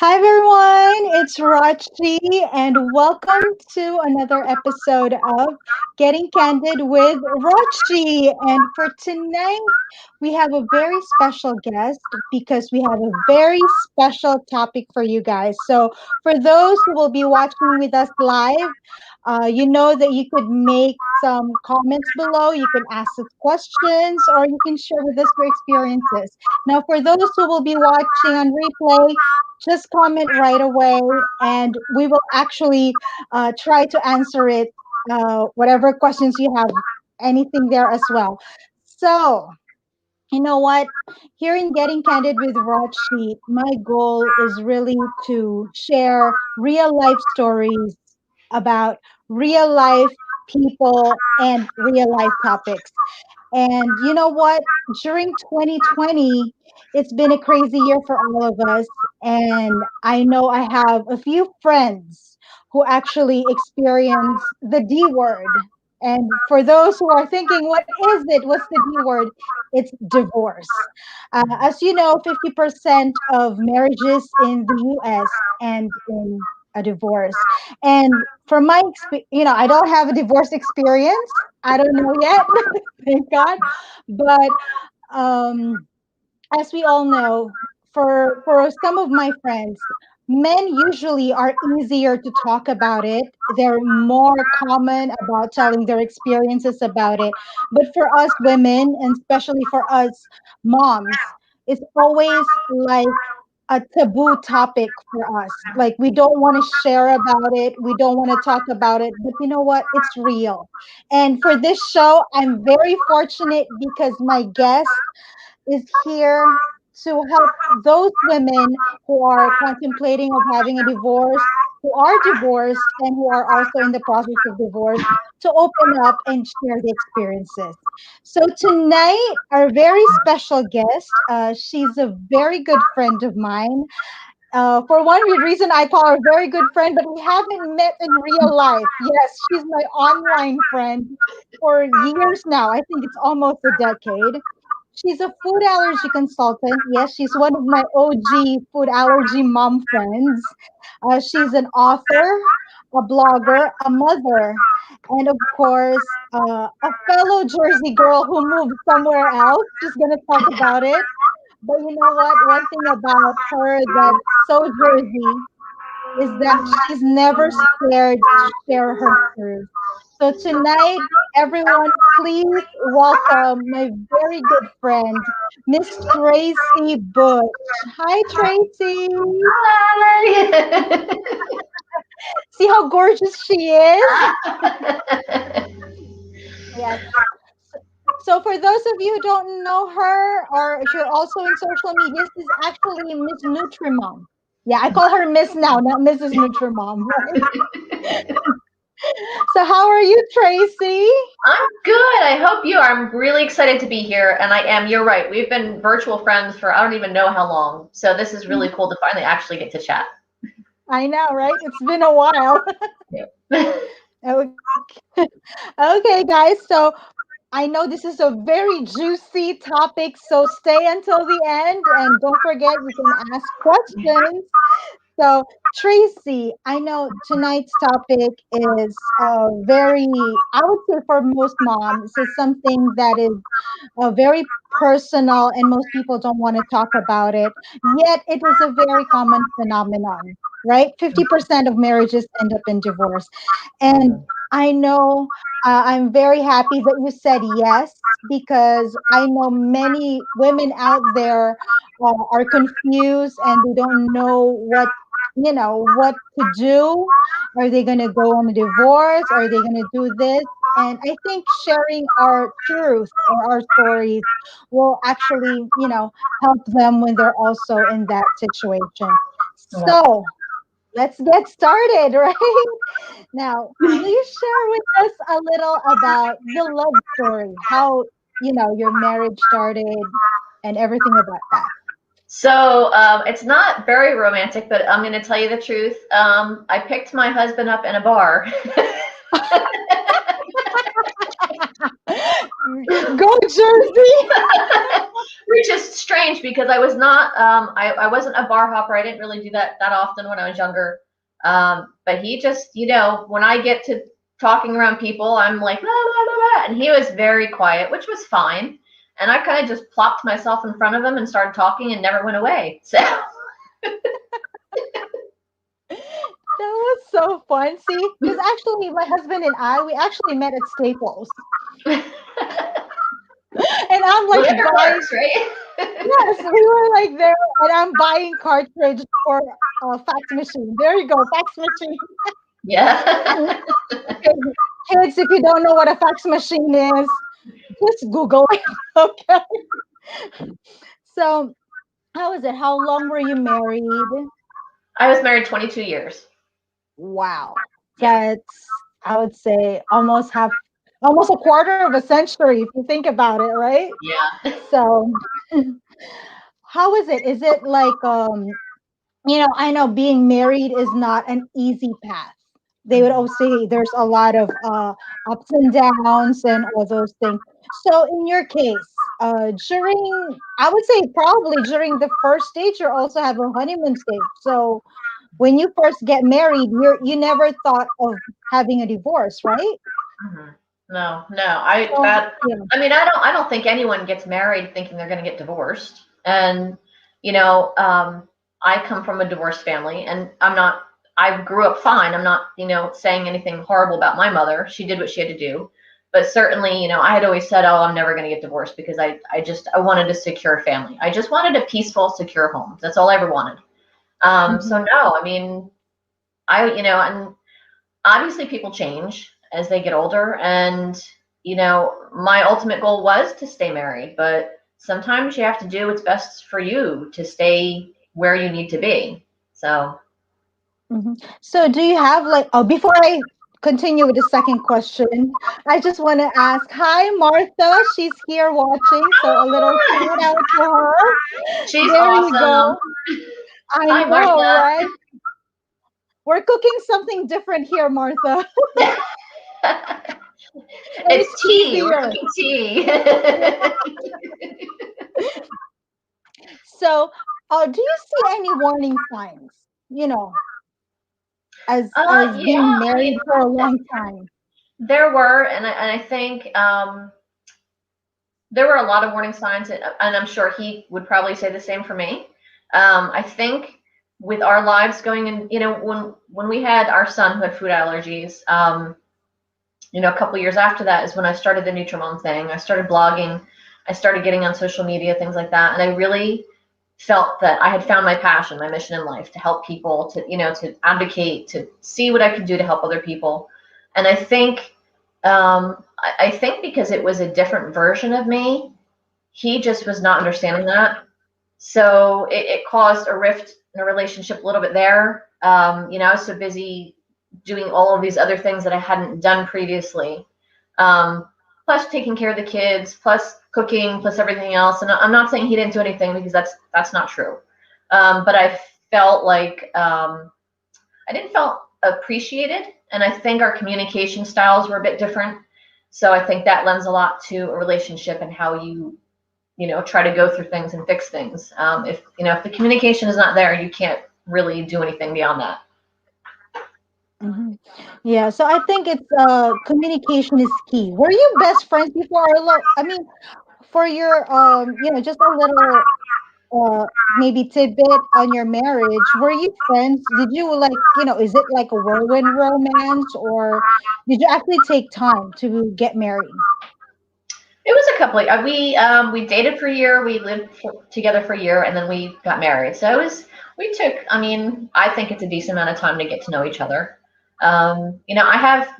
Hi everyone, it's Rochie and welcome to another episode of Getting Candid with Rochie. And for tonight, we have a very special guest because we have a very special topic for you guys. So, for those who will be watching with us live, you know that you could make some comments below, you can ask us questions, or you can share with us your experiences. Now, for those who will be watching on replay, just comment right away and we will actually try to answer it, whatever questions you have, anything there as well. So, you know what? Here in Getting Candid with Rochie, my goal is really to share real life stories about real life people and real life topics. And you know what? During 2020, it's been a crazy year for all of us. And I know I have a few friends who actually experience the D word. And for those who are thinking, what is it? What's the D word? It's divorce. As you know, 50% of marriages in the US end in a divorce. And from my experience, I don't have a divorce experience. I don't know yet. Thank God. But um, as we all know, for some of my friends, men usually are easier to talk about it. They're more common about telling their experiences about it. But for us women, and especially for us moms, it's always like a taboo topic for us. Like we don't want to share about it, we don't want to talk about it. But you know what? It's real. And for this show, I'm very fortunate because my guest is here to help those women who are contemplating of having a divorce, who are divorced, and who are also in the process of divorce to open up and share the experiences. So tonight, our very special guest, she's a very good friend of mine. For one reason, I call her a very good friend, but we haven't met in real life. Yes, she's my online friend for years now. I think it's almost a decade. She's a food allergy consultant. Yes, she's one of my OG food allergy mom friends. She's an author, a blogger, a mother, and of course, a fellow Jersey girl who moved somewhere else. She's going to talk about it. But you know what? One thing about her that's so Jersey is that she's never scared to share her truth. So tonight, everyone, please welcome my very good friend, Miss Tracy Bush. Hi, Tracy. Hi. See how gorgeous she is? Yes. So for those of you who don't know her, or if you're also in social media, she's actually Miss Nutrimom. Yeah, I call her Miss now, not Mrs. Nutrimom, right? So how are you, Tracy? I'm good. I hope you are. I'm really excited to be here, and I am. You're right. We've been virtual friends for I don't even know how long. So this is really cool to finally actually get to chat. I know, right? It's been a while. Yeah. Okay. Okay, guys. So I know this is a very juicy topic, so stay until the end and don't forget you can ask questions. So, Tracy, I know tonight's topic is very, I would say for most moms, is something that is very personal and most people don't want to talk about it. Yet, it is a very common phenomenon, right? 50% of marriages end up in divorce. And I know I'm very happy that you said yes because I know many women out there are confused and they don't know what to do. Are they going to go on a divorce? Are they going to do this? And I think sharing our truth or our stories will actually, help them when they're also in that situation. Yep. So let's get started, right? Now, please share with us a little about the love story, how, your marriage started and everything about that. So it's not very romantic, but I'm going to tell you the truth. I picked my husband up in a bar. Go Jersey! which is strange because I was not, I wasn't a bar hopper. I didn't really do that often when I was younger. But he just, when I get to talking around people, I'm like, la, la, la, la, and he was very quiet, which was fine. And I kind of just plopped myself in front of him and started talking and never went away. So, That was so fun. See, because actually, my husband and I, we actually met at Staples, and I'm like whatever buying. works, right? Yes, we were like there, and I'm buying cartridge for a fax machine. There you go, fax machine. Yeah. Okay, kids, if you don't know what a fax machine is, just Google it. Okay. So, how is it? How long were you married? I was married 22 years. Wow. Yeah. That's, I would say, almost a quarter of a century, if you think about it, right? Yeah. So, how is it? Is it like, I know being married is not an easy path. They would always say there's a lot of ups and downs and all those things. So in your case, I would say probably during the first stage, you also have a honeymoon stage. So when you first get married, you never thought of having a divorce, right? Mhm. No, no. I So that yeah. I mean, I don't think anyone gets married thinking they're going to get divorced. And you know, um, I come from a divorced family, and I grew up fine. I'm not, saying anything horrible about my mother. She did what she had to do. But certainly, I had always said, "Oh, I'm never going to get divorced," because I wanted a secure family. I just wanted a peaceful, secure home. That's all I ever wanted. So Mhm. no, I mean, and obviously people change as they get older, and my ultimate goal was to stay married, but sometimes you have to do what's best for you to stay where you need to be. So Mhm. So do you have like, oh, before I continue with the second question, I just want to ask, hi Martha, she's here watching, so a little shout out to her. she's There you awesome. go. I Hi, know, Martha. right? We're cooking something different here, Martha. So it's It's tea, we're cheesier. cooking tea. So, do you see any warning signs, you know, as Yeah, being I mean, married for a long time? there were, and I think there were a lot of warning signs, and I'm sure he would probably say the same for me. I think with our lives going in, when we had our son who had food allergies, a couple years after that is when I started the Nutrimom thing. I started blogging, I started getting on social media, things like that, and I really felt that I had found my passion, my mission in life, to help people, to advocate, to see what I could do to help other people. And I think because it was a different version of me, he just was not understanding that. So it caused a rift in a relationship a little bit there. I was so busy doing all of these other things that I hadn't done previously. Plus taking care of the kids, plus cooking, plus everything else. And I'm not saying he didn't do anything, because that's not true. But I felt like I didn't felt appreciated, and I think our communication styles were a bit different. So I think that lends a lot to a relationship and how you try to go through things and fix things. If the communication is not there, you can't really do anything beyond that. Mhm. Yeah, so I think it's communication is key. Were you best friends before? I mean, for your just a little maybe tidbit on your marriage, were you friends? Did you like, is it like a whirlwind romance, or did you actually take time to get married? It was a couple of, we dated for a year, we lived together for a year, and then we got married. So we took, I mean, I think it's a decent amount of time to get to know each other. I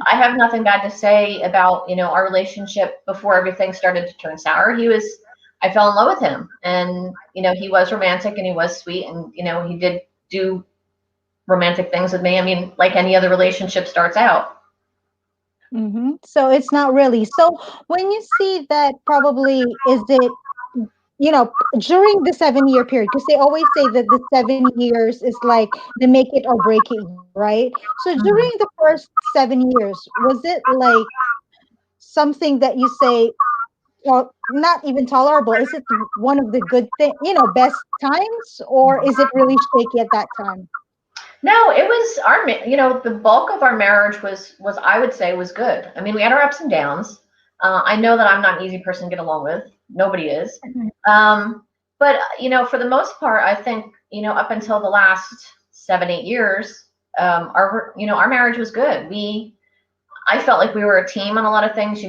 have nothing bad to say about, our relationship before everything started to turn sour. I fell in love with him, and, he was romantic and he was sweet, and, he did do romantic things with me. I mean, like any other relationship starts out. So it's not really. So when you see that, probably is it, during the 7 year period, because they always say that the 7 years is like the make it or break it year, right? So during Mhm. the first 7 years, was it like something that you say, well, not even tolerable? Is it one of the good thing, best times, or is it really shaky at that time? No, it was the bulk of our marriage was I would say was good. I mean, we had our ups and downs. I know that I'm not an easy person to get along with. Nobody is. Mhm. Um, but for the most part, I think up until the last 7, 8 years, our marriage was good. I felt like we were a team on a lot of things.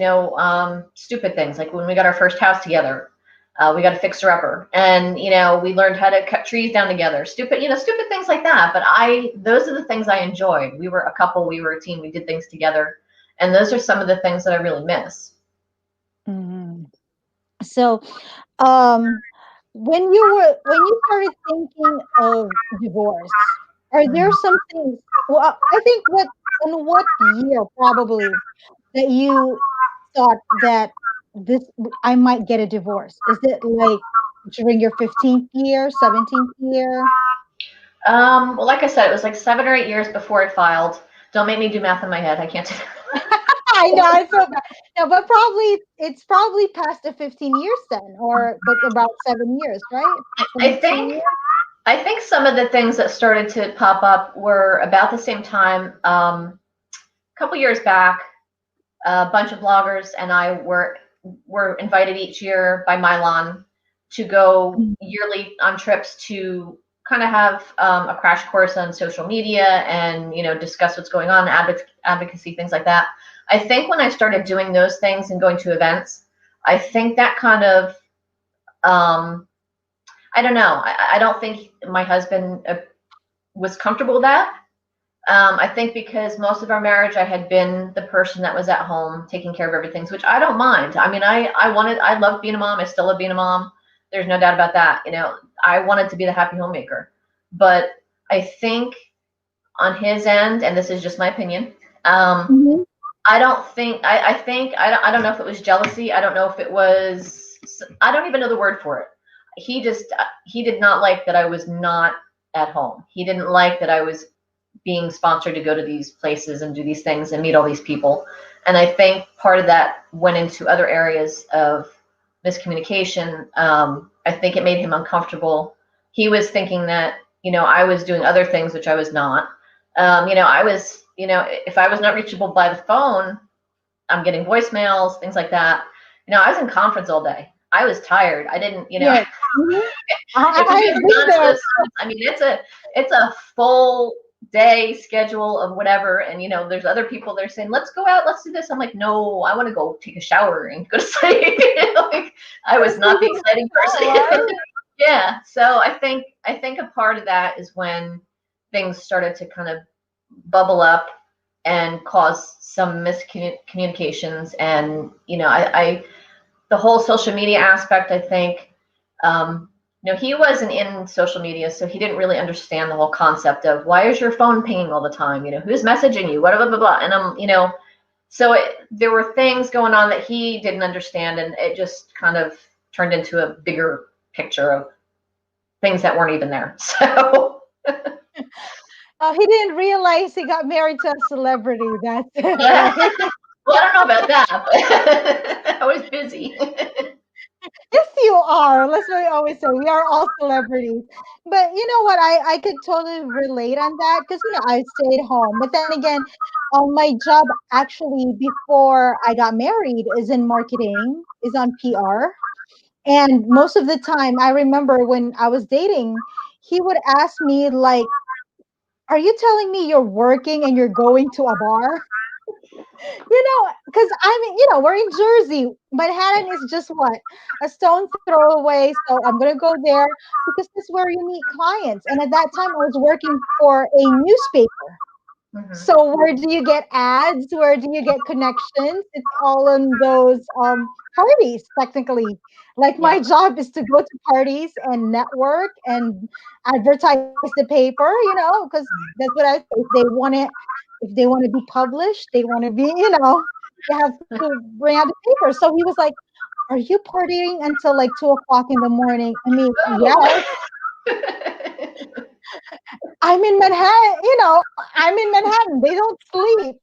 Stupid things like when we got our first house together. We got a fixer upper, and we learned how to cut trees down together. Stupid things like that. But those are the things I enjoyed. We were a couple. We were a team. We did things together, and those are some of the things that I really miss. Mhm. So, um, when you started thinking of divorce, are there Mhm. some things? Well, I think in what year probably that you thought that I might get a divorce? Is it like during your 15th year, 17th year? Well, like I said, it was like 7 or 8 years before I filed. Don't make me do math in my head. I can't do. I know, I feel bad. No, but probably it's probably past the 15 years then, or but about 7 years, right? I 22 think years. I think some of the things that started to pop up were about the same time. A couple years back, a bunch of bloggers and I were invited each year by Mylon to go Mhm. yearly on trips to kind of have a crash course on social media and discuss what's going on, advocacy, things like that. I think when I started doing those things and going to events, I think that kind of I don't know. I don't think my husband was comfortable with that. I think because most of our marriage, I had been the person that was at home taking care of everything, which I don't mind. I mean, I love being a mom. I still love being a mom. There's no doubt about that. I wanted to be the happy homemaker. But I think on his end, and this is just my opinion, Mhm. I don't think, I think, I don't know if it was jealousy. I don't know if it was, I don't even know the word for it. He did not like that I was not at home. He didn't like that I was being sponsored to go to these places and do these things and meet all these people. And I think part of that went into other areas of miscommunication. I think it made him uncomfortable. He was thinking that, I was doing other things, which I was not. I was, if I was not reachable by the phone, I'm getting voicemails, things like that. I was in conference all day. I was tired. I didn't, Yes. Mhm. if you've I've ever been gone to there. this, I mean, it's a full day schedule of whatever, and there's other people that are saying, "Let's go out, let's do this." I'm like, "No, I want to go take a shower and go to sleep." Like, I Go was to sleep not the in the exciting hotel, person. right? Yeah, so I think a part of that is when things started to kind of bubble up and cause some miscommunications, and I the whole social media aspect, I think, he wasn't in social media, so he didn't really understand the whole concept of why is your phone pinging all the time? Who's messaging you? What blah blah blah. And so there were things going on that he didn't understand, and it just kind of turned into a bigger picture of things that weren't even there. So He didn't realize he got married to a celebrity. That's it, yeah, right? well, I don't know about that, but I was busy. Yes, you are. That's what we always say. We are all celebrities. But you know what? I could totally relate on that because I stayed home. But then again, my job actually before I got married is in marketing, is on PR. And most of the time, I remember when I was dating, he would ask me like, "Are you telling me you're working and you're going to a bar?" Because we're in Jersey. Manhattan is just what? A stone throw away. So I'm going to go there because that's where you meet clients. And at that time, I was working for a newspaper. Hmm. So where do you get ads? Where do you get connections? It's all in those parties, technically. Like Yeah. my job is to go to parties and network and advertise the paper, because that's what I say. If they want to be published, they want to be, they have to bring out the paper. So he was like, "Are you partying until like 2 o'clock in the morning?" I mean, yes. Oh. I'm in Manhattan, I'm in Manhattan. They don't sleep,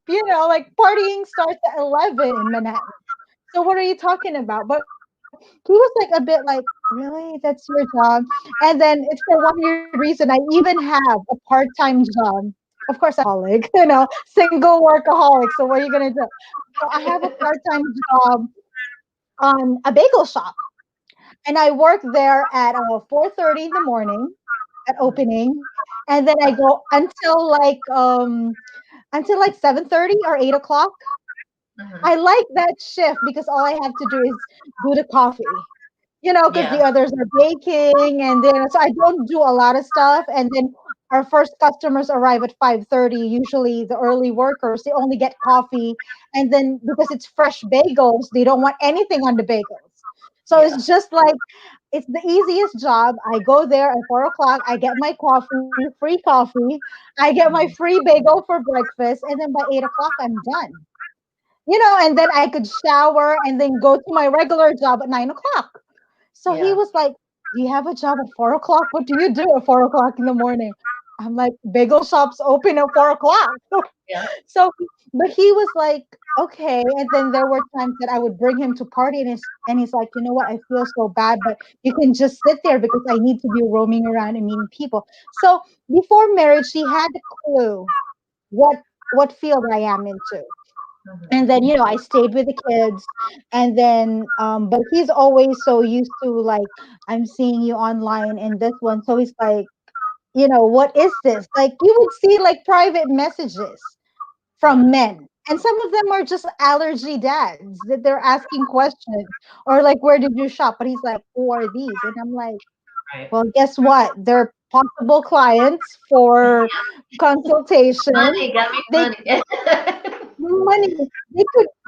like partying starts at 11 in Manhattan. So what are you talking about? But he was like a bit like, really? That's your job? And then it's for one weird reason. I even have a part-time job. Of course, I'm a workaholic, single workaholic. So what are you gonna do? So I have a part-time job on a bagel shop, and I work there at 4:30 in the morning at opening, and then I go until like 7:30 or 8 o'clock. Mhm. I like that shift because all I have to do is do the coffee, because Yeah. the others are baking, and then so I don't do a lot of stuff. And then our first customers arrive at 5:30. Usually, the early workers they only get coffee, and then because it's fresh bagels, they don't want anything on the bagels. So Yeah. it's just like it's the easiest job. I go there at 4 o'clock. I get my coffee, free coffee. I get my Mhm. free bagel for breakfast, and then by 8 o'clock, I'm done. And then I could shower and then go to my regular job at 9 o'clock. So he Yeah. was like, "Do you have a job at 4 o'clock? What do you do at 4 o'clock in the morning?" I'm like, "Bagel shops open at 4 o'clock." Yeah. So, but he was like, "Okay." And then there were times that I would bring him to party, and he's like, "You know what? I feel so bad, but you can just sit there because I need to be roaming around and meeting people." So before marriage, he had a clue what field I am into. Mhm. And then I stayed with the kids, and then but he's always so used to like, I'm seeing you online and this one, so he's like, what is this? Like, you would see like private messages Yeah. from men, and some of them are just allergy dads that they're asking questions, or like, where did you shop? But he's like, who are these? And I'm like, Right. well, guess what, they're possible clients for consultation. Money. Gotta make They money. money.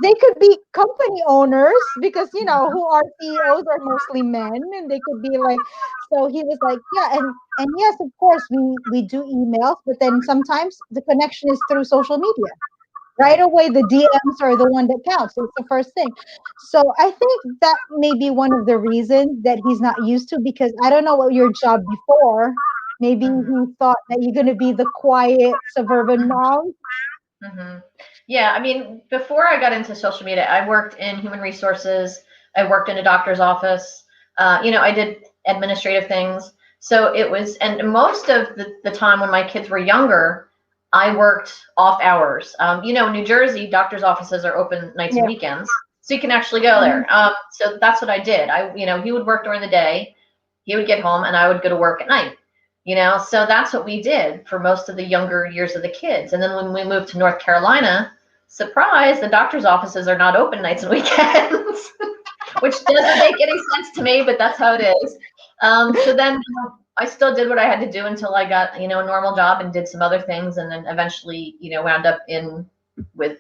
They could be company owners, because who are CEOs are mostly men, and they could be like. So he was like, yeah, and yes, of course, we do emails, but then sometimes the connection is through social media. Right Right. away, the DMs are the one that counts. It's the first thing. So I think that may be one of the reasons that he's not used to, because I don't know what your job before. Maybe Mhm. he thought that you're going to be the quiet suburban mom. hmm Yeah, I mean, before I got into social media, I worked in human resources. I worked in a doctor's office. I did administrative things. So it was, and most of the time when my kids were younger, I worked off hours. In New Jersey, doctor's offices are open nights and Yeah. weekends, so you can actually go Mhm. there. So that's what I did. He would work during the day, he would get home, and I would go to work at night. So that's what we did for most of the younger years of the kids. And then when we moved to North Carolina, surprise, the doctor's offices are not open nights and weekends, which doesn't make any sense to me, but that's how it is. So then I still did what I had to do until I got, a normal job and did some other things, and then eventually, wound up in with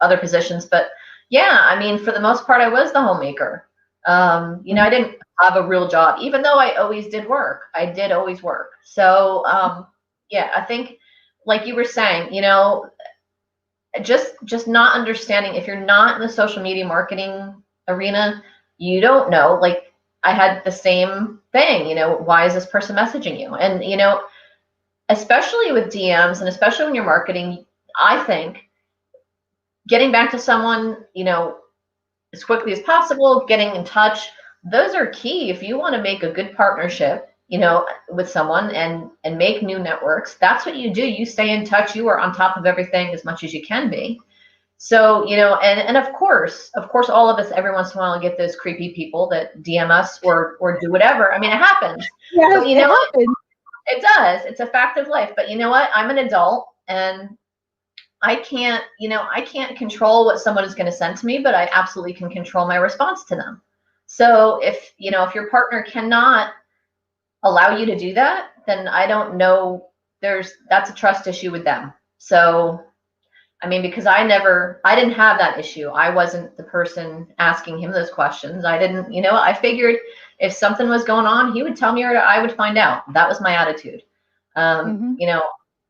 other positions. But yeah, I mean, for the most part, I was the homemaker. I Mhm. didn't have a real job, even though I always did work. I did always work. So yeah, I think, like you were saying, just not understanding, if you're not in the social media marketing arena, you don't know. Like, I had the same thing. Why is this person messaging you? And especially with DMs, and especially when you're marketing, I think getting back to someone, as quickly as possible, getting in touch, those are key if you want to make a good partnership, with someone, and make new networks. That's what you do. You stay in touch. You are on top of everything as much as you can be. So, and of course, all of us every once in a while get those creepy people that DM us or do whatever. I mean, it happens. Yes, But it happened. it does. It's a fact of life. But you know what? I'm an adult, and I can't control what someone is going to send to me, but I absolutely can control my response to them. So if your partner cannot allow you to do that, then I don't know, that's a trust issue with them. So, I mean, because I didn't have that issue. I wasn't the person asking him those questions. I didn't, I figured if something was going on, he would tell me, or I would find out. That was my attitude. Um, Mhm. you know,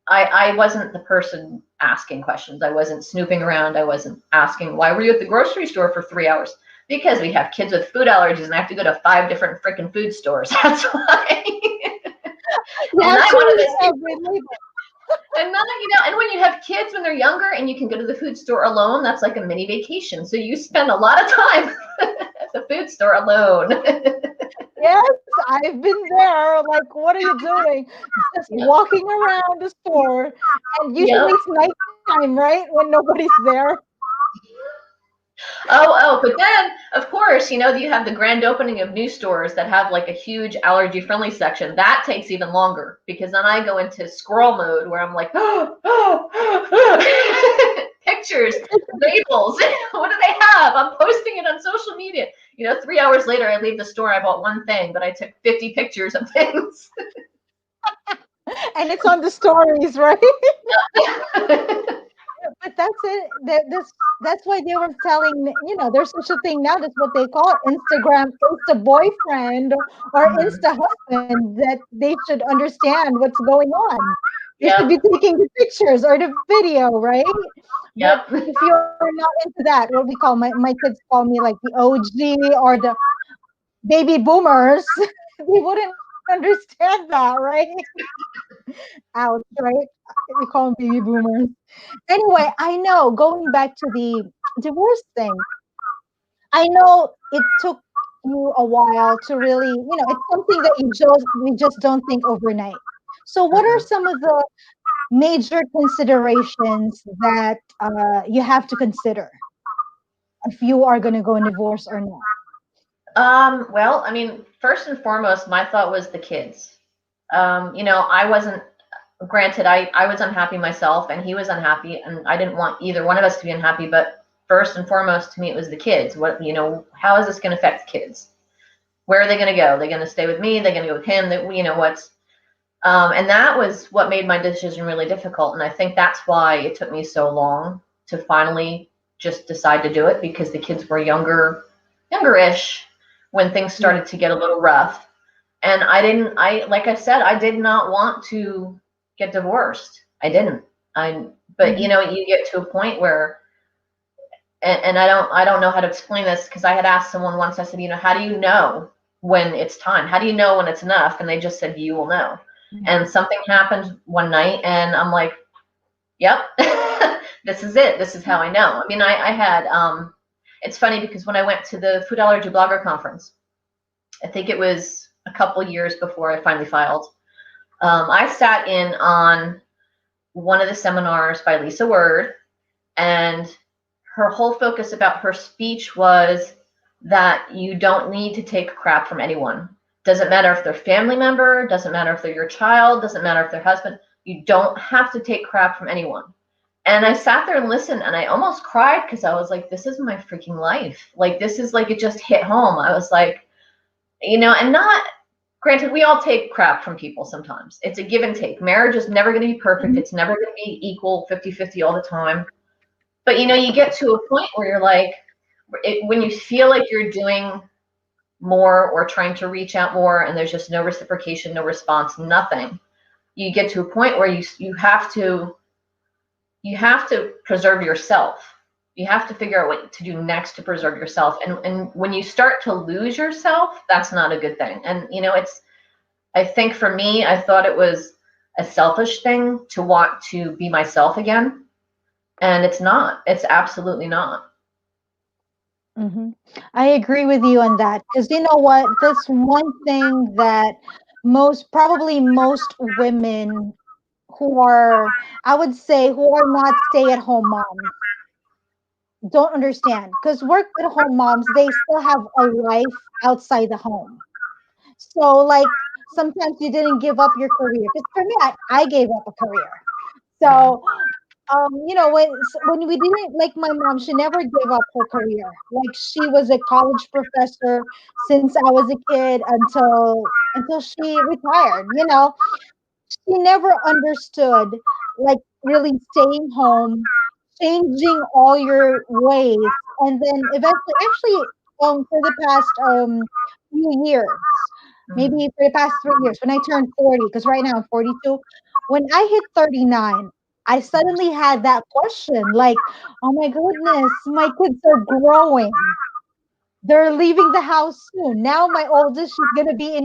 I wasn't the person asking questions. I wasn't snooping around. I wasn't asking, why were you at the grocery store for 3 hours? Because we have kids with food allergies and I have to go to 5 different freaking food stores. That's why. You And have I'm to one of read those people. every label. And then, and when you have kids when they're younger and you can go to the food store alone, that's like a mini vacation. So you spend a lot of time the food store alone. Yes, I've been there. Like, what are you doing? Just Yep. walking around the store. And usually Yep. it's nighttime, right? When nobody's there. But then, of course, you have the grand opening of new stores that have like a huge allergy friendly section. That takes even longer because then I go into scroll mode where I'm like, pictures, labels. What do they have? I'm posting it on social media. 3 hours later, I leave the store. I bought one thing, but I took 50 pictures of things. And it's on the stories, right? Yep. But that's it. That's why they were telling me, there's such a thing now. That's what they call Instagram, Insta boyfriend or Mhm. Insta husband. That they should understand what's going on. They should be Yep. taking the pictures or the video, right? But Yep. if you're not into that, what we call my kids call me like the OG or the baby boomers, they wouldn't understand that, right? Ouch, right? We call them baby boomers. Anyway, I know, going back to the divorce thing, I know it took you a while to really, it's something that we just don't think overnight. So what are Mm-mm. some of the major considerations that you have to consider if you are going to go in divorce or not? Well, I mean, first and foremost, my thought was the kids. I wasn't, granted, I was unhappy myself and he was unhappy, and I didn't want either one of us to be unhappy, but first and foremost, to me, it was the kids. How is this going to affect the kids? Where are they going to go? They're going to stay with me? They're going to go with him? And that was what made my decision really difficult. And I think that's why it took me so long to finally just decide to do it, because the kids were younger-ish when things Yeah. started to get a little rough. And like I said, I did not want to get divorced. I didn't. But Mhm. you get to a point where, and I don't know how to explain this, because I had asked someone once. I said, how do you know when it's time? How do you know when it's enough? And they just said, you will know. And something happened one night, and I'm like, yep, this is it. This is how I know. I mean, I had. It's funny because when I went to the food allergy blogger conference, I think it was a couple years before I finally filed. I sat in on one of the seminars by Lisa Word, and her whole focus about her speech was that you don't need to take crap from anyone. Doesn't matter if they're family member, doesn't matter if they're your child, doesn't matter if they're husband. You don't have to take crap from anyone. And I sat there and listened, and I almost cried because I was like, this is my freaking life. Like, this is like, it just hit home. I was like, and not, granted, we all take crap from people sometimes. It's a give and take. Marriage is never going to be perfect. Mhm. It's never going to be equal 50-50 all the time. But you get to a point where you're like, when you feel like you're doing more or trying to reach out more, and there's just no reciprocation, no response, nothing, you get to a point where you have to preserve yourself. You have to figure out what to do next to preserve yourself. And when you start to lose yourself, that's not a good thing. And it's, I think for me, I thought it was a selfish thing to want to be myself again. And it's not. It's absolutely not. Mhm. I agree with you on that because you know what? That's one thing that probably most women who are, I would say, who are not stay-at-home moms don't understand. Because work-at-home moms, they still have a life outside the home. So, like, sometimes you didn't give up your career. Because for me, I gave up a career. So, when we didn't, like my mom, she never gave up her career. Like she was a college professor since I was a kid until she retired. She never understood like really staying home, changing all your ways, and then eventually, actually, for the past few years, Mhm. maybe for the past 3 years, when I turned 40, because right now I'm 42, when I hit 39, I suddenly had that question, like, oh my goodness, my kids are growing. They're leaving the house soon. Now my oldest, she's gonna be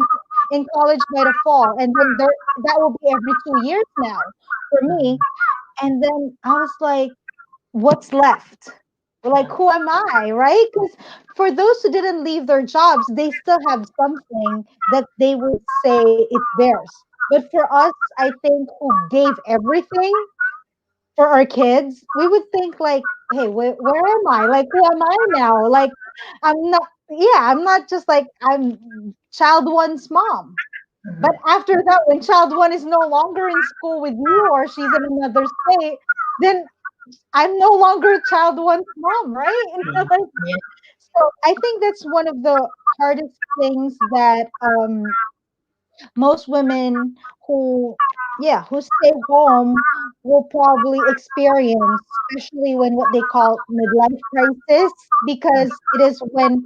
in college by the fall, and then that will be every 2 years now for me. Mhm. And then I was like, what's left? Like, who am I, right? Because for those who didn't leave their jobs, they still have something that they would say it's theirs. But for us, I think, who gave everything for our kids, we would think like, hey, where am I? Like, who am I now? Like, I'm not, yeah, I'm not just like, I'm child one's mom. But Hmm. after that, when child one is no longer in school with you or she's in another state, then I'm no longer child one's mom, right? Like, Yeah. so I think that's one of the hardest things that most women who, yeah, who stay home will probably experience, especially when what they call midlife crisis, because it is when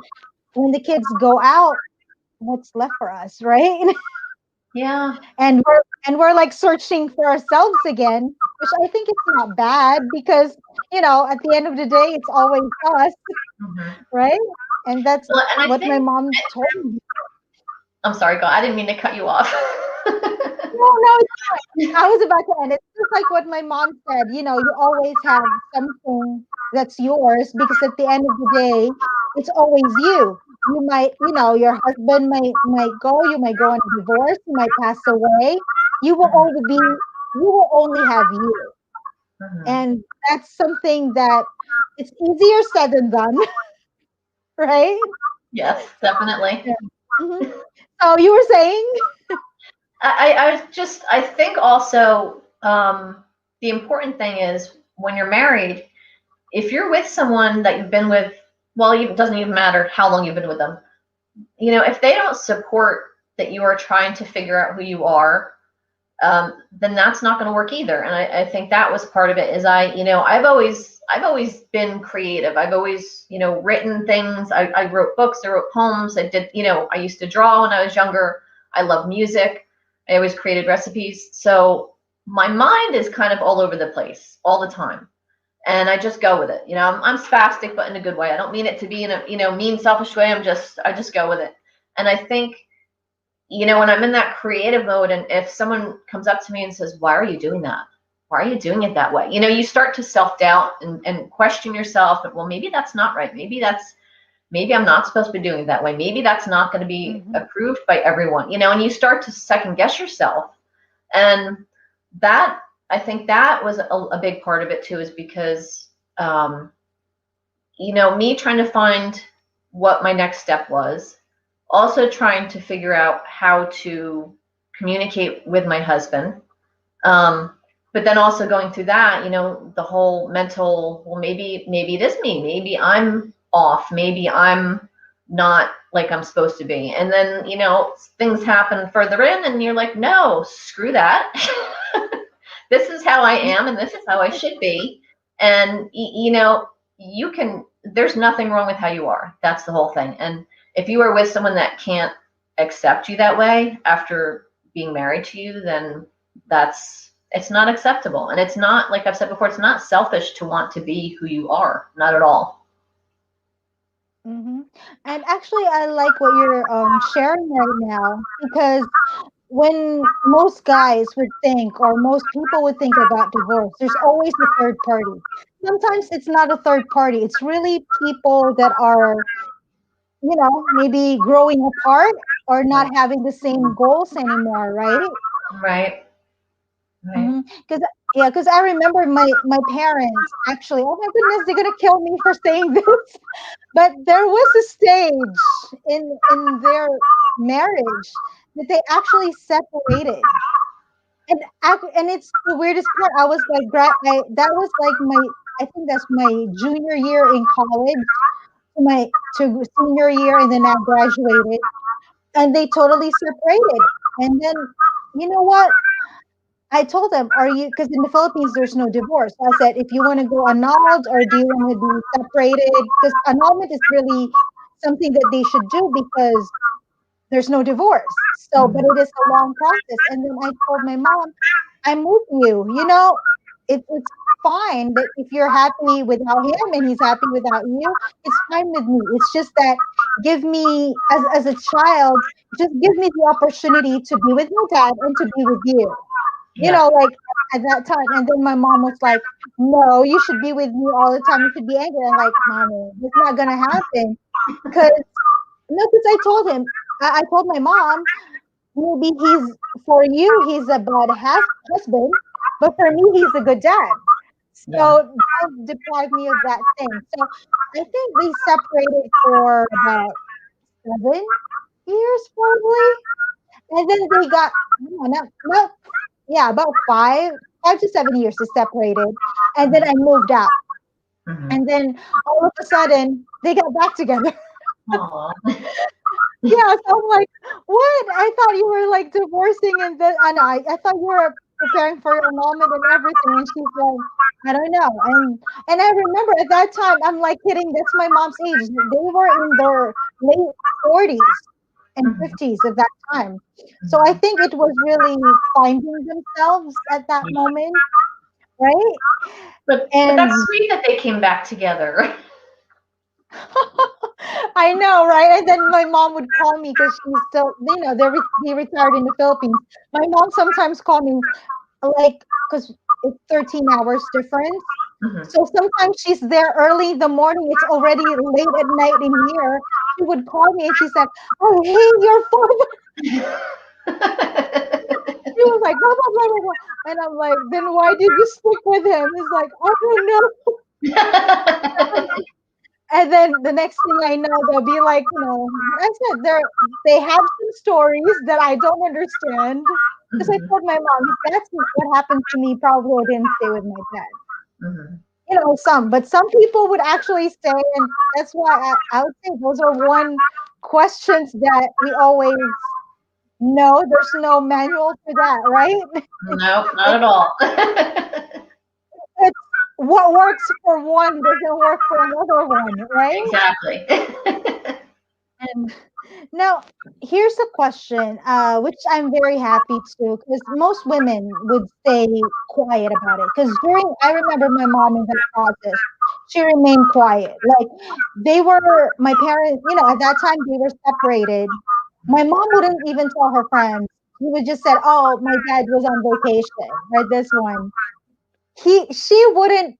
the kids go out, what's left for us, right? Yeah. And we're like searching for ourselves again, which I think it's not bad because at the end of the day, it's always us, Hmm. right? And that's Well, and I what my think mom told me. I'm sorry, God, I didn't mean to cut you off. No, it's fine. I was about to end. It's just like what my mom said. You always have something that's yours because at the end of the day, it's always you. You might, your husband might go. You might go on a divorce. You might pass away. You will only be. You will only have you, Hmm. and that's something that it's easier said than done, right? Yes, definitely. Yeah. hmm So you were saying. I think also the important thing is when you're married, if you're with someone that you've been with, well, it doesn't even matter how long you've been with them. If they don't support that you are trying to figure out who you are, then that's not going to work either. And I think that was part of it. Is I've always been creative. I've always written things. I wrote books. I wrote poems. I used to draw when I was younger. I love music. I always created recipes. So my mind is kind of all over the place all the time, and I just go with it. I'm spastic, but in a good way. I don't mean it to be in a mean, selfish way. I just go with it, and I think when I'm in that creative mode, and if someone comes up to me and says, "Why are you doing that? Why are you doing it that way?" You start to self doubt and question yourself. Well, maybe that's not right. Maybe I'm not supposed to be doing it that way. Maybe that's not going to be Mhm. approved by everyone. And you start to second guess yourself. And that, I think that was a big part of it too, is because, um, me trying to find what my next step was, also trying to figure out how to communicate with my husband. Um, but then also going through that, the whole mental, well, maybe it is me. Maybe I'm off. Maybe I'm not like I'm supposed to be. And then, things happen further in, and you're like, no, screw that. This is how I am, and this is how I should be. And, there's nothing wrong with how you are. That's the whole thing. And if you are with someone that can't accept you that way after being married to you, then it's not acceptable. And it's not, like I've said before, it's not selfish to want to be who you are. Not at all. hmm And actually, I like what you're sharing right now because when most guys would think, or most people would think about divorce, there's always a third party. Sometimes it's not a third party, it's really people that are, maybe growing apart or not having the same goals anymore, right? Right. Right. Because yeah, because I remember my parents actually. Oh my goodness, they're gonna kill me for saying this. But there was a stage in their marriage that they actually separated. And it's the weirdest part. I was like that was like my, I think that's my junior year in college to senior year, and then I graduated, and they totally separated. And then you know what? I told them, "Are you?" Because in the Philippines, there's no divorce. So I said, "If you want to go annulled, or do you want to be separated?" Because annulment is really something that they should do because there's no divorce. So, but it Mhm. is a long process. And then I told my mom, "I'm with you. It's fine that if you're happy without him and he's happy without you, it's fine with me. It's just that give me, as a child, just give me the opportunity to be with my dad and to be with you." Yeah. Like." at that time. And then my mom was like, no, you should be with me all the time. You should be angry. I'm like, mommy, it's not going to happen. Because, no, because I told him, I told my mom, maybe for you, he's a bad husband, but for me, he's a good dad. Yeah. So don't deprive me of that thing. So I think they separated for about 7 years, probably. And then they got, no, not, yeah, about 5 to 7 years they separated. And then I moved out. Mm-hmm. And then all of a sudden they got back together. Aw. Yeah, so I'm like, what? I thought you were like divorcing and I thought you were preparing for your annulment and everything. And she's like, I don't know. And I remember at that time, I'm like kidding, that's my mom's age. They were in their late 40s and Mhm. 50s at that time. So I Mhm. think it was really finding themselves at that moment, right? But that's And sweet that they came back together. I know, right? And then my mom would call me because she's still, they retired in the Philippines. My mom sometimes call me like, because it's 13 hours difference. Mhm. So sometimes she's there early in the morning. It's already late at night in here. She would call me and she said, "Oh, hey, your father." She was like, blah, blah, blah, blah, blah. And I'm like, then why did you stick with him? It's like, I don't know. And then the next thing I know, they'll be like, like I said, they have some stories that I don't understand. Because I Mhm. told my mom, if that's what happened to me, probably I didn't stay with my dad. Mhm. But some people would actually stay, and that's why I would say those are one questions that we always know. There's no manual for that, right? No, not It, at all. it's what works for one doesn't work for another one, right? Exactly. And now, here's a question, which I'm very happy to, because most women would stay quiet about it. Because I remember my mom in that process, she remained quiet. Like my parents, at that time they were separated. My mom wouldn't even tell her friends. She would just said, "Oh, my dad was on vacation," or this one. She wouldn't,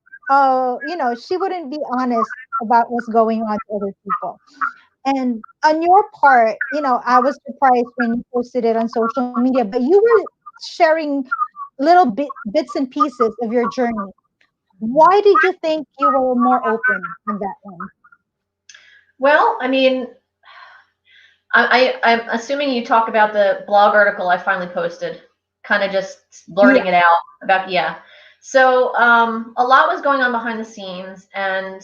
she wouldn't be honest about what's going on to other people. And on your part, I was surprised when you posted it on social media, but you were sharing little bits and pieces of your journey. Why did you think you were more open on that one? Well, I mean, I'm assuming you talk about the blog article I finally posted, kind of just Yeah. blurting it out about, yeah. So a lot was going on behind the scenes, and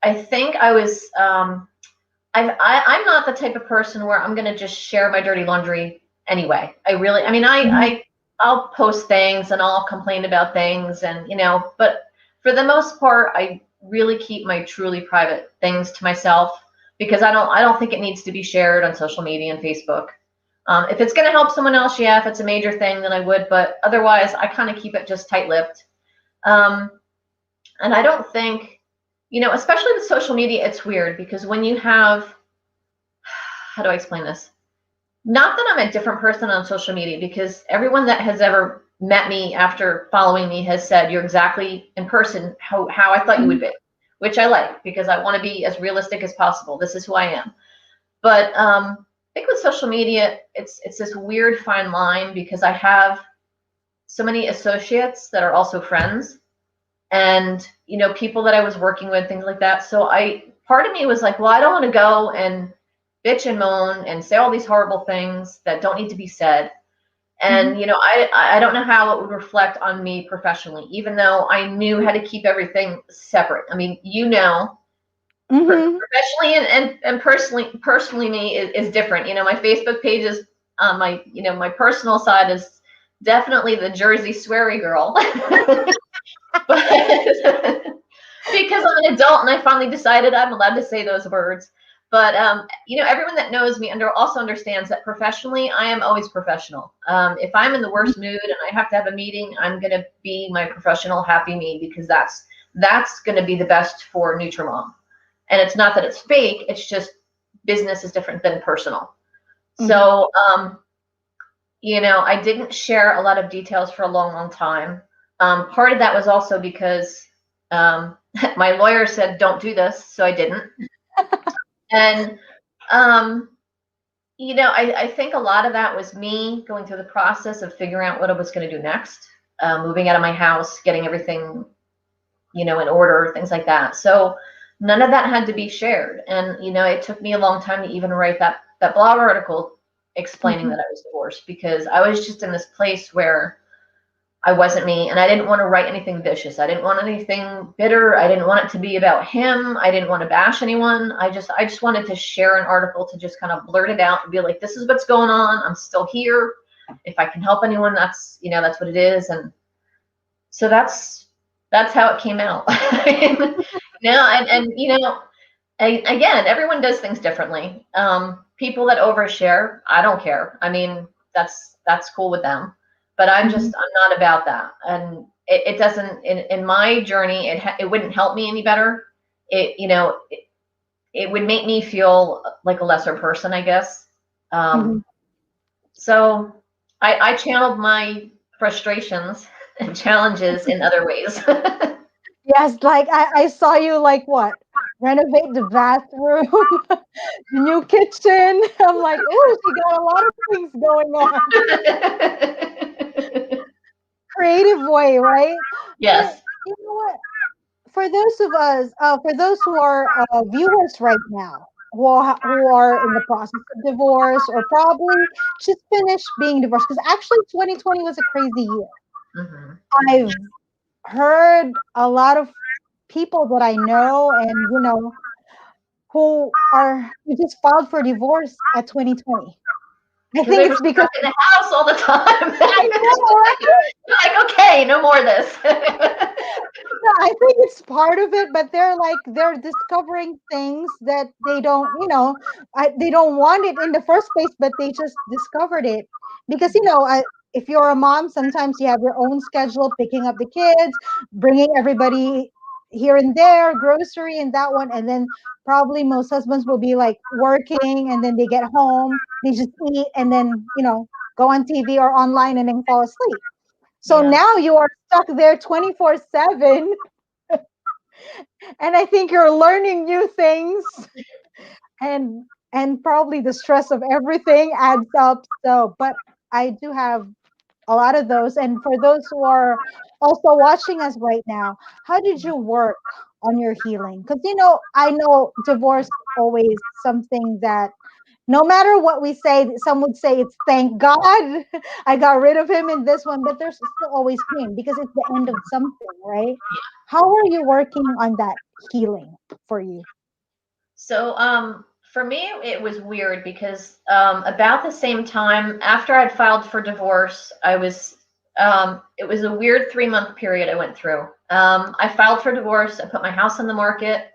I think I was, I'm not the type of person where I'm going to just share my dirty laundry anyway. I mean, Mhm. I'll post things and I'll complain about things and, but for the most part, I really keep my truly private things to myself because I don't think it needs to be shared on social media and Facebook. If it's going to help someone else, yeah, if it's a major thing, then I would, but otherwise I kind of keep it just tight-lipped. Um, and I don't think, especially with social media, it's weird because when you have, how do I explain this? Not that I'm a different person on social media, because everyone that has ever met me after following me has said you're exactly in person how I thought you would Mhm. be, which I like because I want to be as realistic as possible. This is who I am. But I think with social media, it's this weird fine line because I have so many associates that are also friends, and people that I was working with, things like that. So I part of me was like, well, I don't want to go and bitch and moan and say all these horrible things that don't need to be said. Mhm. And I don't know how it would reflect on me professionally, even though I knew how to keep everything separate. I mean, Mhm. professionally and personally me is different. My Facebook page is my personal side is definitely the Jersey sweary girl. But because I'm an adult and I finally decided I'm allowed to say those words. But everyone that knows me also understands that professionally, I am always professional. If I'm in the worst mood and I have to have a meeting, I'm gonna be my professional happy me because that's gonna be the best for Nutrimom. And it's not that it's fake; it's just business is different than personal. Mhm. So I didn't share a lot of details for a long, long time. Part of that was also because my lawyer said, don't do this, so I didn't. And, I think a lot of that was me going through the process of figuring out what I was going to do next, moving out of my house, getting everything, in order, things like that. So none of that had to be shared. And, it took me a long time to even write that blog article explaining Mhm. that I was divorced, because I was just in this place where I wasn't me, and I didn't want to write anything vicious. I didn't want anything bitter. I didn't want it to be about him. I didn't want to bash anyone. I just wanted to share an article to just kind of blurt it out and be like, this is what's going on. I'm still here. If I can help anyone, that's what it is. And so that's how it came out. Again, everyone does things differently. People that overshare, I don't care. I mean, that's cool with them, but I'm Mhm. not about that. And it doesn't, in my journey, it wouldn't help me any better. It would make me feel like a lesser person, I guess. Mhm. So I channeled my frustrations and challenges in other ways. Yes, like I saw you like what? Renovate the bathroom, the new kitchen. I'm like, oh, she got a lot of things going on. Creative way, right? But Yes. you know what? For those of us, for those who are viewers right now, who are in the process of divorce or probably just finished being divorced, because actually 2020 was a crazy year. Hmm. I've heard a lot of people that I know and who just filed for divorce at 2020. I Because think they were it's because stuck in the house all the time. I know, right? You're like, okay, no more of this. No, I think it's part of it, but they're discovering things that they don't want it in the first place, but they just discovered it because if you're a mom, sometimes you have your own schedule, picking up the kids, bringing everybody here and there, grocery and that one, and then probably most husbands will be like working, and then they get home, they just eat, and then go on TV or online and then fall asleep. So Yeah. now you are stuck there 24/7, and I think you're learning new things, and probably the stress of everything adds up. So, but I do have a lot of those. And for those who are also watching us right now, how did you work on your healing? Because I know divorce is always something that no matter what we say, some would say it's thank God I got rid of him in this one, but there's still always pain because it's the end of something, right? How are you working on that healing for you? So, for me, it was weird because about the same time after I'd filed for divorce, it was a weird 3 month period I went through. I filed for divorce. I put my house on the market.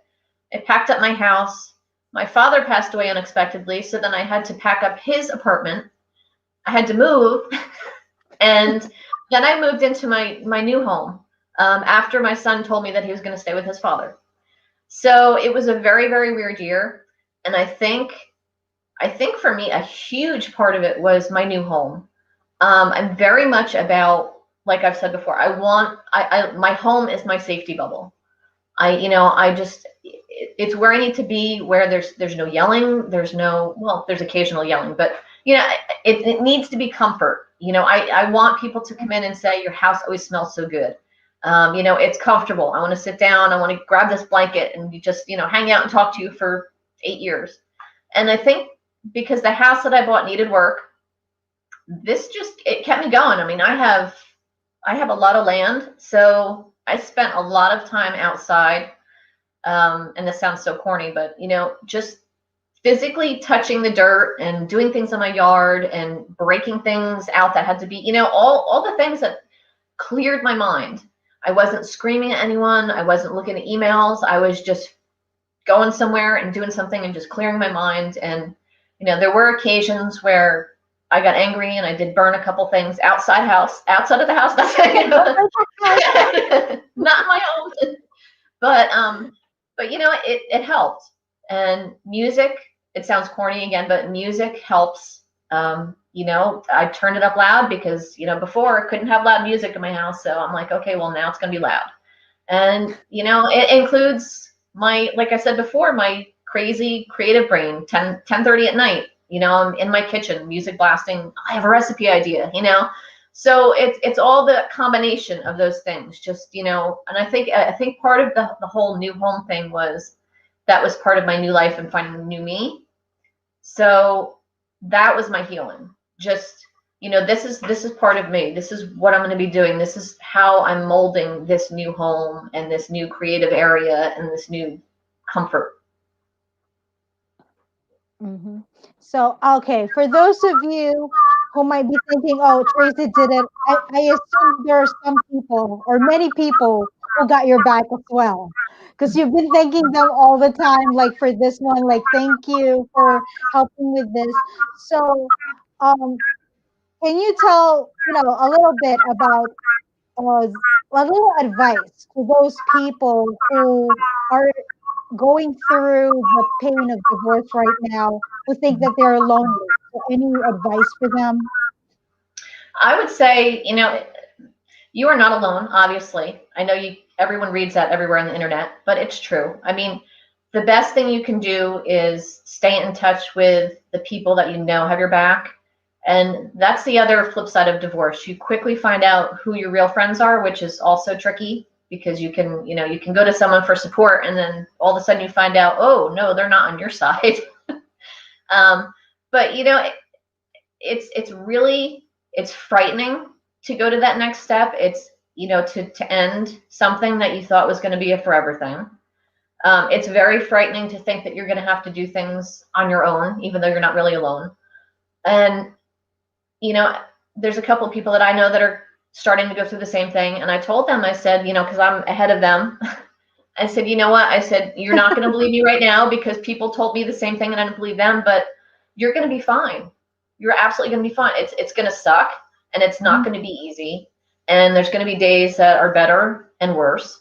I packed up my house. My father passed away unexpectedly, so then I had to pack up his apartment. I had to move, and then I moved into my new home after my son told me that he was going to stay with his father. So it was a very, very weird year, and I think for me a huge part of it was my new home. I'm very much about, like I've said before, my home is my safety bubble. I just it's where I need to be, where there's no yelling, there's occasional yelling, but it needs to be comfort. I want people to come in and say your house always smells so good. It's comfortable. I want to sit down. I want to grab this blanket and you just hang out and talk to you for 8 years. And I think because the house that I bought needed work, this just it kept me going. I mean, I have a lot of land, so I spent a lot of time outside. And this sounds so corny, but just physically touching the dirt and doing things in my yard and breaking things out that had to be, all the things that cleared my mind. I wasn't screaming at anyone. I wasn't looking at emails. I was just going somewhere and doing something and just clearing my mind. And there were occasions where I got angry and I did burn a couple things outside of the house. That's not my home. But it helped. And music, it sounds corny again, but music helps I turned it up loud because, before I couldn't have loud music in my house. So I'm like, okay, well, now it's going to be loud. And, it includes like I said before, my crazy creative brain, 10:30 at night, I'm in my kitchen, music blasting. I have a recipe idea. So it's all the combination of those things, and I think part of the whole new home thing that was part of my new life and finding the new me. So that was my healing. Just, this is part of me. This is what I'm going to be doing. This is how I'm molding this new home and this new creative area and this new comfort. Hmm. So, okay, for those of you who might be thinking, oh, Tracy did it, I assume there are some people or many people who got your back as well. Because you've been thanking them all the time, like for this one, like, thank you for helping with this. So, um, can you tell, a little bit about a little advice to those people who are going through the pain of divorce right now, who think that they're lonely? So any advice for them? I would say, you are not alone, obviously. I know everyone reads that everywhere on the internet, but it's true. I mean, the best thing you can do is stay in touch with the people that you know have your back. And that's the other flip side of divorce. You quickly find out who your real friends are, which is also tricky because you can go to someone for support and then all of a sudden you find out, oh, no, they're not on your side. um, but it's frightening to go to that next step. It's to end something that you thought was going to be a forever thing. It's very frightening to think that you're going to have to do things on your own, even though you're not really alone. And you know there's a couple of people that I know that are starting to go through the same thing, and I told them, I said, because I'm ahead of them. I said, you know what? I said, you're not going to believe me right now because people told me the same thing and I didn't believe them, but you're going to be fine. You're absolutely going to be fine. It's going to suck and it's not going to be easy. And there's going to be days that are better and worse.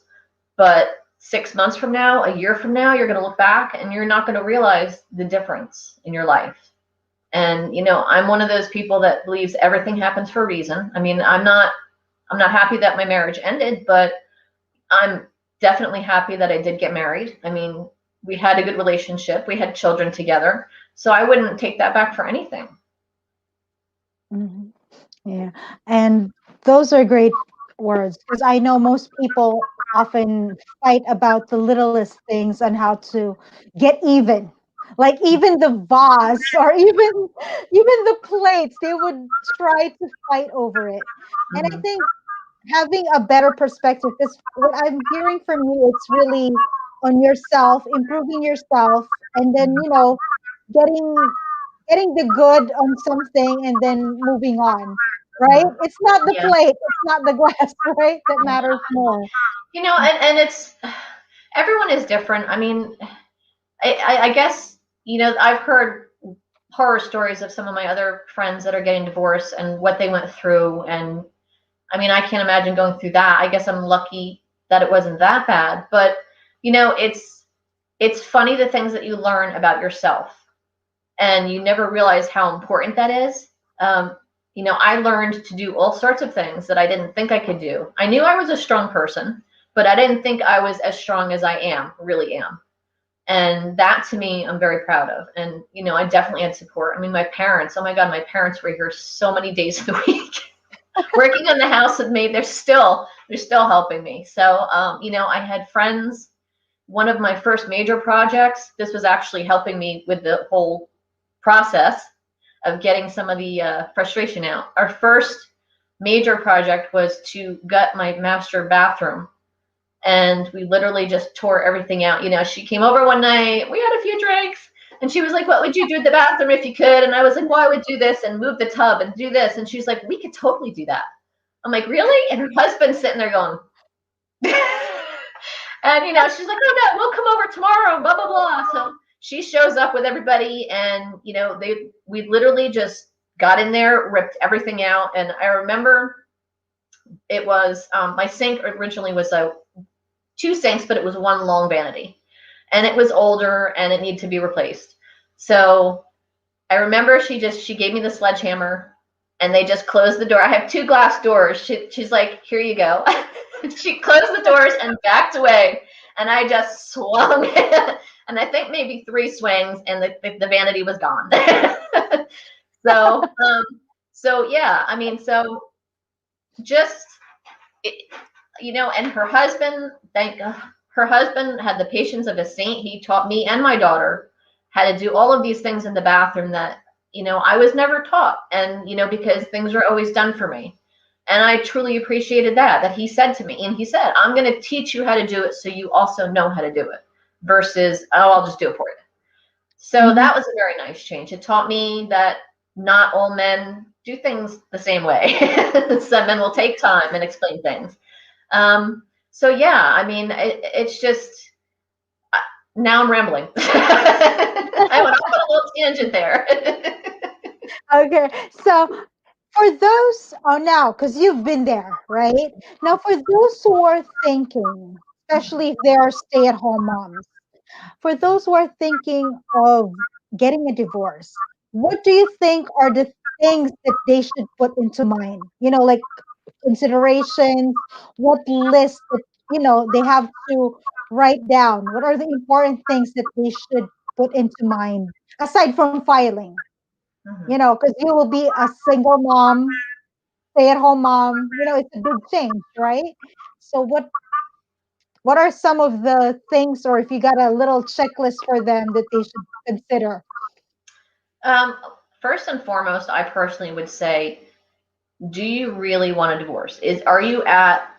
But 6 months from now, a year from now, you're going to look back and you're not going to realize the difference in your life. And, I'm one of those people that believes everything happens for a reason. I mean, I'm not happy that my marriage ended, but I'm definitely happy that I did get married. I mean, we had a good relationship. We had children together. So I wouldn't take that back for anything. Mhm. Yeah. And those are great words because I know most people often fight about the littlest things and how to get even. Like even the vase or even the plates, they would try to fight over it. And I Mm-hmm. think having a better perspective, because what I'm hearing from you, it's really on yourself, improving yourself, and then getting getting the good on something and then moving on, right? Mm-hmm. It's not the Yeah. plate, it's not the glass, right? That matters more. And it's everyone is different. I mean, I guess, I've heard horror stories of some of my other friends that are getting divorced and what they went through. And I mean, I can't imagine going through that. I guess I'm lucky that it wasn't that bad. But, it's funny the things that you learn about yourself and you never realize how important that is. I learned to do all sorts of things that I didn't think I could do. I knew I was a strong person, but I didn't think I was as strong as really am. And that to me, I'm very proud of. And, I definitely had support. I mean, my parents, oh my God, my parents were here so many days of the week working on the house with me. They're still helping me. So, I had friends. One of my first major projects, this was actually helping me with the whole process of getting some of the frustration out. Our first major project was to gut my master bathroom. And we literally just tore everything out. She came over one night, we had a few drinks, and she was like, what would you do in the bathroom if you could? And I was like, well, I would do this and move the tub and do this. And she's like, we could totally do that. I'm like, really? And her husband's sitting there going, and she's like, oh no, we'll come over tomorrow, blah blah blah. So she shows up with everybody, and we literally just got in there, ripped everything out. And I remember it was my sink originally was two sinks, but it was one long vanity, and it was older and it needed to be replaced. So I remember she gave me the sledgehammer and they just closed the door. I have 2 glass doors. She's like, here you go. She closed the doors and backed away. And I just swung. And I think maybe 3 swings and the vanity was gone. so, so yeah, I mean, so just, and her husband, her husband had the patience of a saint. He taught me and my daughter how to do all of these things in the bathroom that, I was never taught. And, because things were always done for me. And I truly appreciated that he said to me, and he said, I'm going to teach you how to do it so you also know how to do it versus, oh, I'll just do it for you. So that was a very nice change. It taught me that not all men do things the same way. Some men will take time and explain things. So yeah, I mean, it's just, now I'm rambling. I went off on a little tangent there. Okay, so for those, oh, now, because you've been there, right? Now, for those who are thinking, especially if they are stay-at-home moms, for those who are thinking of getting a divorce, what do you think are the things that they should put into mind? Like considerations, what list that, they have to write down? What are the important things that they should put into mind aside from filing? Mhm. Because you will be a single mom, stay-at-home mom. It's a big change, right? So what are some of the things, or if you got a little checklist for them that they should consider? Um, First and foremost, I personally would say, do you really want a divorce? Are you at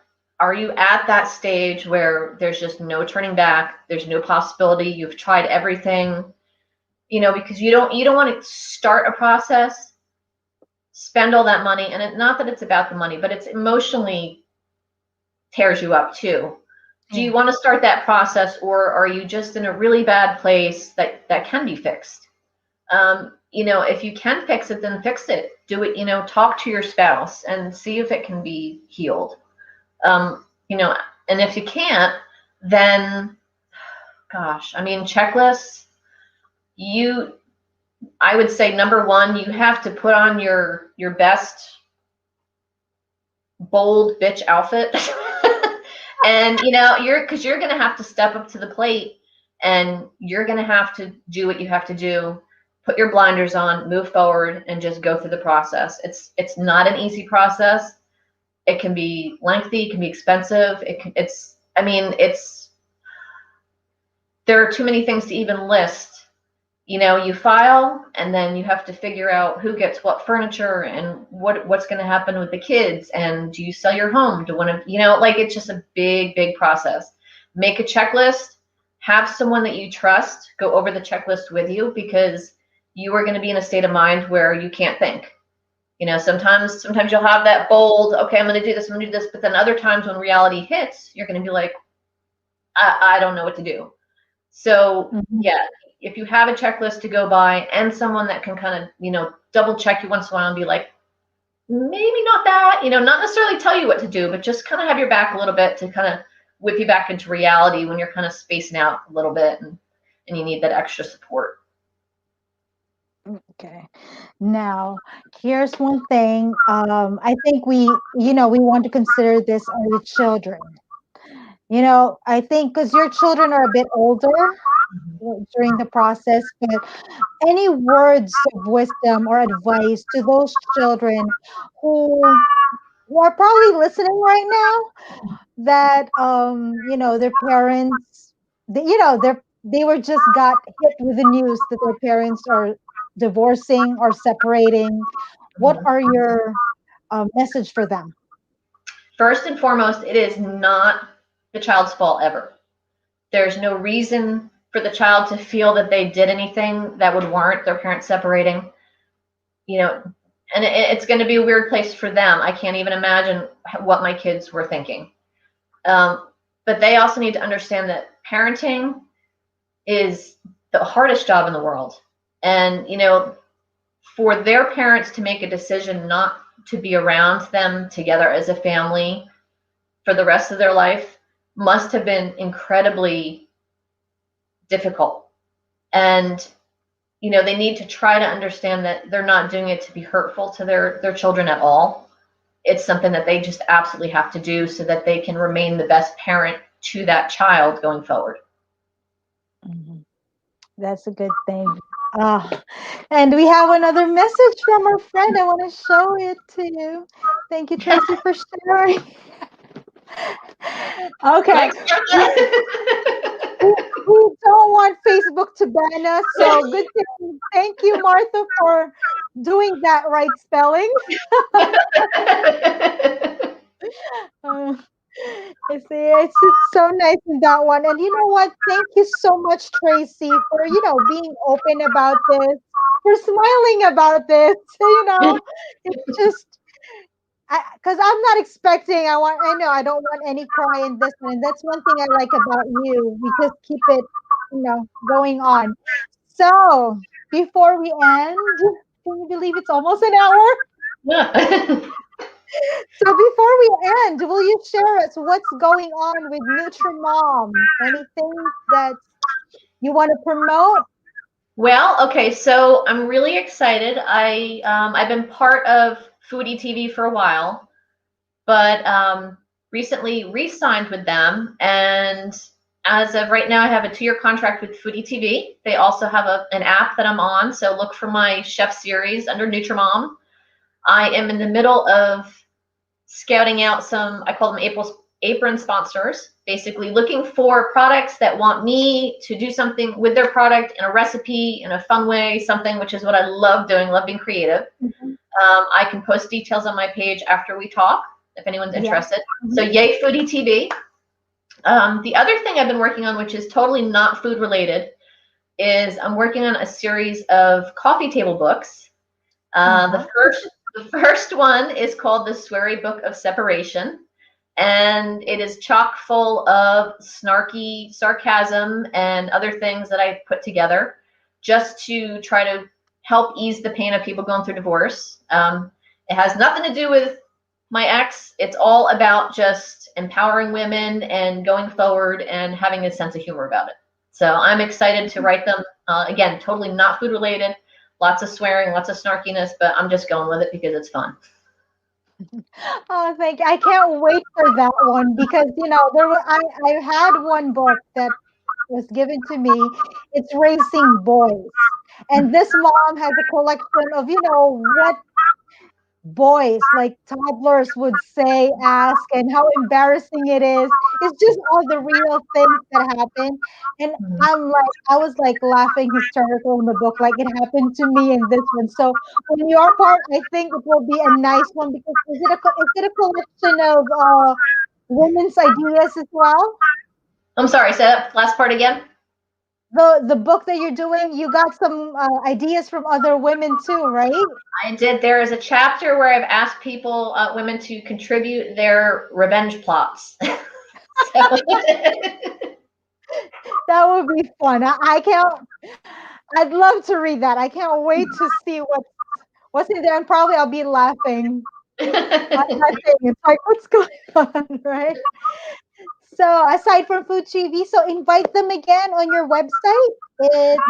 that stage where there's just no turning back? There's no possibility. You've tried everything, because you don't want to start a process, spend all that money, and not that it's about the money, but it's emotionally tears you up too. Do Yeah. you want to start that process, or are you just in a really bad place that can be fixed? If you can fix it, then fix it. Do it, talk to your spouse and see if it can be healed. Um, you know, and if you can't, then gosh, I mean, checklists, you, I would say number one, you have to put on your best bold bitch outfit. And you're going to have to step up to the plate and you're going to have to do what you have to do. Put your blinders on, move forward, and just go through the process. It's not an easy process. It can be lengthy, it can be expensive. It's there are too many things to even list. You file and then you have to figure out who gets what furniture and what's going to happen with the kids, and do you sell your home to one of, like, it's just a big process. Make a checklist, have someone that you trust go over the checklist with you, because you are going to be in a state of mind where you can't think. Sometimes you'll have that bold, okay, I'm going to do this, I'm going to do this, but then other times when reality hits, you're going to be like, I don't know what to do. So Mhm. yeah, if you have a checklist to go by and someone that can kind of, double check you once in a while and be like, maybe not that, not necessarily tell you what to do, but just kind of have your back a little bit to kind of whip you back into reality when you're kind of spacing out a little bit and you need that extra support. Okay. Now, here's one thing. I think we want to consider this are the children. I think because your children are a bit older during the process, but any words of wisdom or advice to those children who who are probably listening right now, that their parents, they were just got hit with the news that their parents are divorcing or separating. What Mhm. are your message for them? First and foremost, it is not the child's fault ever. There's no reason for the child to feel that they did anything that would warrant their parents separating. you know, and it's going to be a weird place for them. I can't even imagine what my kids were thinking. But they also need to understand that parenting is the hardest job in the world. And, for their parents to make a decision not to be around them together as a family for the rest of their life must have been incredibly difficult. And they need to try to understand that they're not doing it to be hurtful to their children at all. It's something that they just absolutely have to do so that they can remain the best parent to that child going forward. Mhm. That's a good thing. Ah, and we have another message from our friend. I want to show it to you. Thank you, Tracy, for sharing. Okay. Thanks, We, Martha. we don't want Facebook to ban us, so good thing. Thank you, Martha, for doing that right spelling. Uh, it's so nice in that one. And you know what? Thank you so much, Tracy, for being open about this, for smiling about this. It's just because I'm not expecting. I know I don't want any cry in this one, and that's one thing I like about you. We just keep it, going on. So before we end, can you believe it's almost an hour? Yeah. So before we end, will you share us what's going on with Nutrimom? Anything that you want to promote? Well, okay, so I'm really excited. I've been part of Foodie TV for a while, but recently re-signed with them, and as of right now, I have a 2-year contract with Foodie TV. They also have an app that I'm on, so look for my chef series under Nutrimom. I am in the middle of scouting out some, I call them apron sponsors, basically looking for products that want me to do something with their product in a recipe, in a fun way, something, which is what I love doing, love being creative. Mhm. I can post details on my page after we talk, if anyone's Yeah. interested. So Mhm. yay, Foodie TV. The other thing I've been working on, which is totally not food related, is I'm working on a series of coffee table books. Uh-huh. The first one is called The Sweary Book of Separation, and it is chock full of snarky sarcasm and other things that I put together just to try to help ease the pain of people going through divorce. It has nothing to do with my ex. It's all about just empowering women and going forward and having a sense of humor about it. So I'm excited to write them. Again, totally not food related. Lots of swearing, lots of snarkiness, but I'm just going with it because it's fun. Oh, thank you. I can't wait for that one because I had one book that was given to me. It's Raising Boys. And this mom has a collection of, what boys, like toddlers, would say, ask, and how embarrassing it is. It's just all the real things that happen. And I was like laughing hysterical in the book, like it happened to me in this one. So on your part, I think it will be a nice one because is it a collection of women's ideas as well? I'm sorry, say that last part again. The book that you're doing, you got some ideas from other women too, right? I did. There is a chapter where I've asked people, women, to contribute their revenge plots. So, That would be fun. I can't. I'd love to read that. I can't wait to see what's in there, and probably I'll be laughing at that thing. It's like, what's going on, right? So aside from Food TV, so invite them again on your website. It's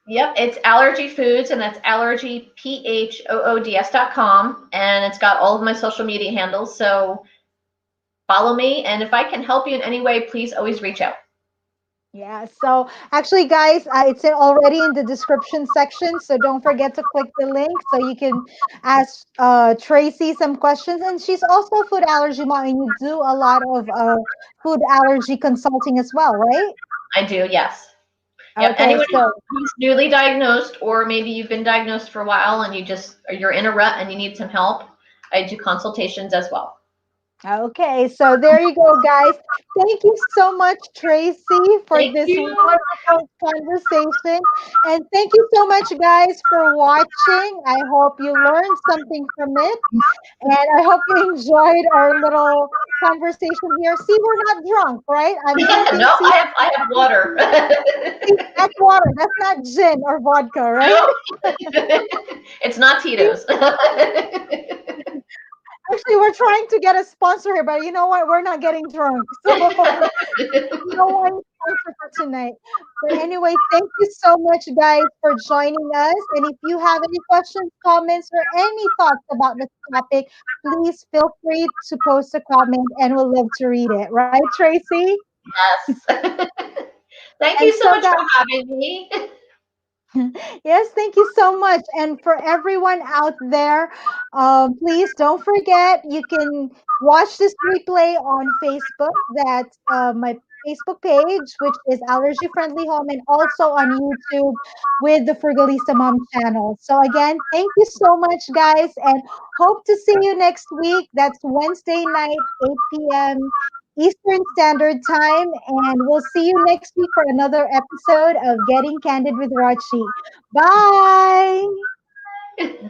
yep, it's Allergy Foods, and that's allergyphoods.com, and it's got all of my social media handles. So follow me, and if I can help you in any way, please always reach out. Yeah, so actually, guys, already in the description section. So don't forget to click the link so you can ask Tracy some questions. And she's also a food allergy mom, and you do a lot of food allergy consulting as well, right? I do, yes. Yep. Okay, Anyone so who's newly diagnosed, or maybe you've been diagnosed for a while and you're in a rut and you need some help, I do consultations as well. there you go, guys. Thank you so much, Tracy, for Thank this you. wonderful conversation. And thank you so much, guys, for watching. I hope you learned something from it. And I hope you enjoyed our little conversation here. See, we're not drunk, right? I'm drinking No, sea. I have water. See, that's water. That's not gin or vodka, right? No, it's not See? Tito's. Actually, we're trying to get a sponsor here, but you know what? We're not getting drunk. So no one sponsor for tonight. But anyway, thank you so much, guys, for joining us. And if you have any questions, comments, or any thoughts about the topic, please feel free to post a comment and we'll love to read it. Right, Tracy? Yes. Thank And you so so, much guys, for having me. yes, thank you so much. And for everyone out there, please don't forget you can watch this replay on Facebook. That's my Facebook page, which is Allergy Friendly Home, and also on YouTube with the Fergalista Mom channel. So, again, thank you so much, guys, and hope to see you next week. That's Wednesday night, 8 p.m. Eastern Standard Time. And we'll see you next week for another episode of Getting Candid with Rochie. Bye.